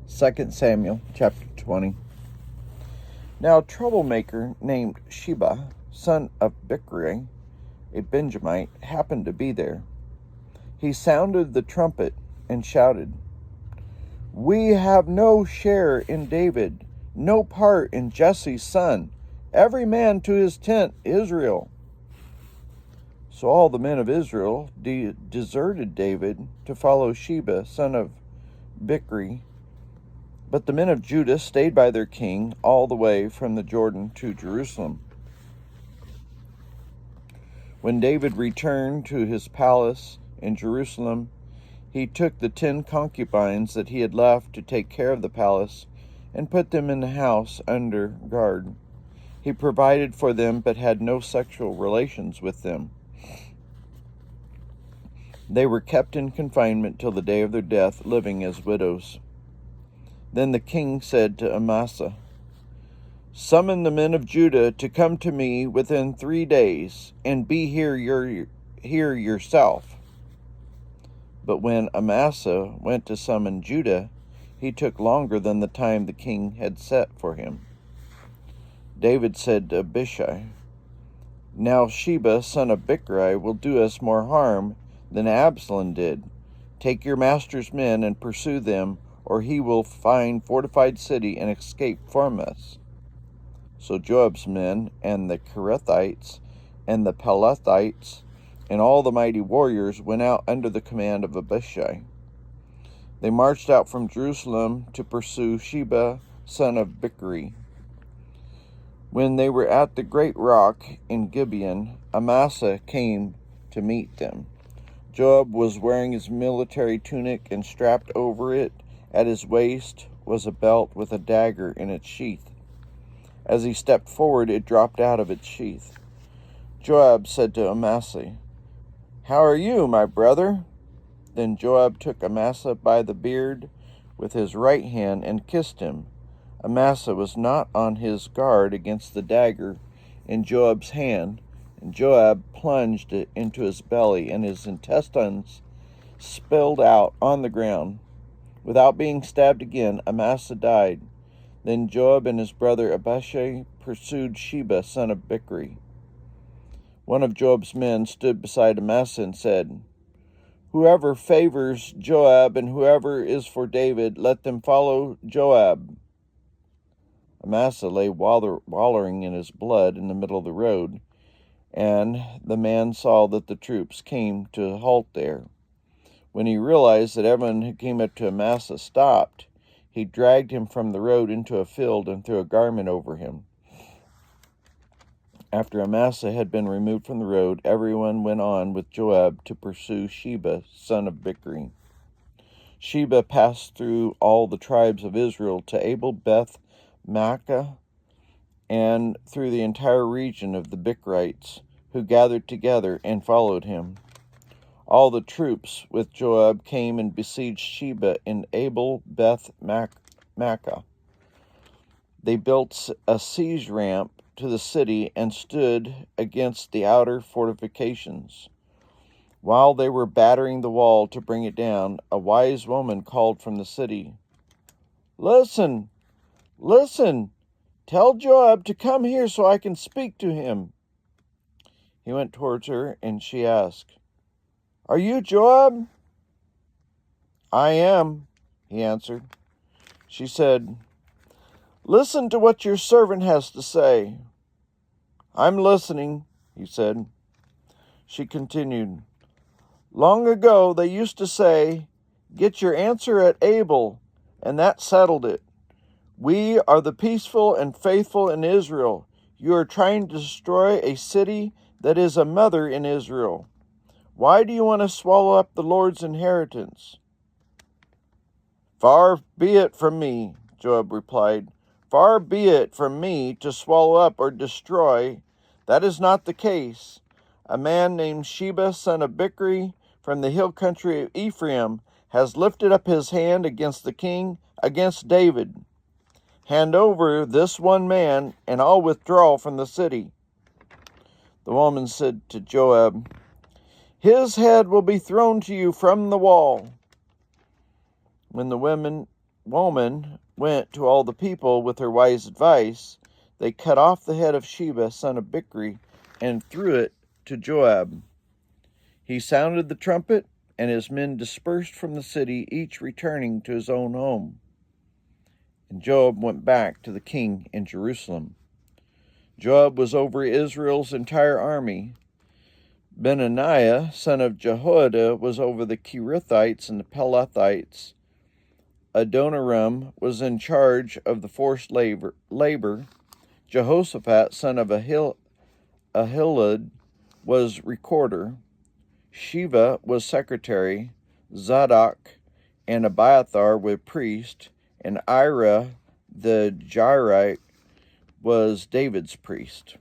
2 Samuel chapter 20. Now a troublemaker named Sheba, son of Bichri, a Benjamite, happened to be there. He sounded the trumpet and shouted, "We have no share in David, no part in Jesse's son. Every man to his tent, Israel." So all the men of Israel deserted David to follow Sheba, son of Bichri. But the men of Judah stayed by their king all the way from the Jordan to Jerusalem. When David returned to his palace in Jerusalem, he took the 10 concubines that he had left to take care of the palace and put them in the house under guard. He provided for them but had no sexual relations with them. They were kept in confinement till the day of their death, living as widows. Then the king said to Amasa, "Summon the men of Judah to come to me within 3 days, and be here yourself." But when Amasa went to summon Judah, he took longer than the time the king had set for him. David said to Abishai, "Now Sheba, son of Bichri, will do us more harm than Absalom did. Take your master's men and pursue them, or he will find fortified city and escape from us." So Joab's men and the Kerethites and the Pelethites and all the mighty warriors went out under the command of Abishai. They marched out from Jerusalem to pursue Sheba, son of Bichri. When they were at the great rock in Gibeon, Amasa came to meet them. Joab was wearing his military tunic, and strapped over it at his waist was a belt with a dagger in its sheath. As he stepped forward, it dropped out of its sheath. Joab said to Amasa, "How are you, my brother?" Then Joab took Amasa by the beard with his right hand and kissed him. Amasa was not on his guard against the dagger in Joab's hand, and Joab plunged it into his belly, and his intestines spilled out on the ground. Without being stabbed again, Amasa died. Then Joab and his brother Abishai pursued Sheba, son of Bichri. One of Joab's men stood beside Amasa and said, "Whoever favors Joab and whoever is for David, let them follow Joab." Amasa lay wallowing in his blood in the middle of the road, and the man saw that the troops came to a halt there. When he realized that everyone who came up to Amasa stopped, he dragged him from the road into a field and threw a garment over him. After Amasa had been removed from the road, everyone went on with Joab to pursue Sheba, son of Bichri. Sheba passed through all the tribes of Israel to Abel Beth Maacah, and through the entire region of the Bichrites, who gathered together and followed him. All the troops with Joab came and besieged Sheba in Abel Beth Maacah. They built a siege ramp to the city and stood against the outer fortifications. While they were battering the wall to bring it down, a wise woman called from the city, "Listen, listen, tell Joab to come here so I can speak to him." He went towards her, and she asked, "Are you Joab?" "I am," he answered. She said, "Listen to what your servant has to say." "I'm listening," he said. She continued, "Long ago they used to say, 'Get your answer at Abel,' and that settled it. We are the peaceful and faithful in Israel. You are trying to destroy a city that is a mother in Israel. Why do you want to swallow up the Lord's inheritance?" "Far be it from me," Joab replied. "Far be it from me to swallow up or destroy. That is not the case. A man named Sheba, son of Bichri, from the hill country of Ephraim, has lifted up his hand against the king, against David. Hand over this one man, and I'll withdraw from the city." The woman said to Joab, "His head will be thrown to you from the wall." When the women woman went to all the people with her wise advice, they cut off the head of Sheba, son of Bichri, and threw it to Joab. He sounded the trumpet, and his men dispersed from the city, each returning to his own home. And Joab went back to the king in Jerusalem. Joab was over Israel's entire army. Benaniah, son of Jehoiada, was over the Kerethites and the Pelethites. Adoniram was in charge of the forced labor. Jehoshaphat, son of Ahilud, was recorder. Shiva was secretary. Zadok and Abiathar were priest, and Ira the Jairite was David's priest.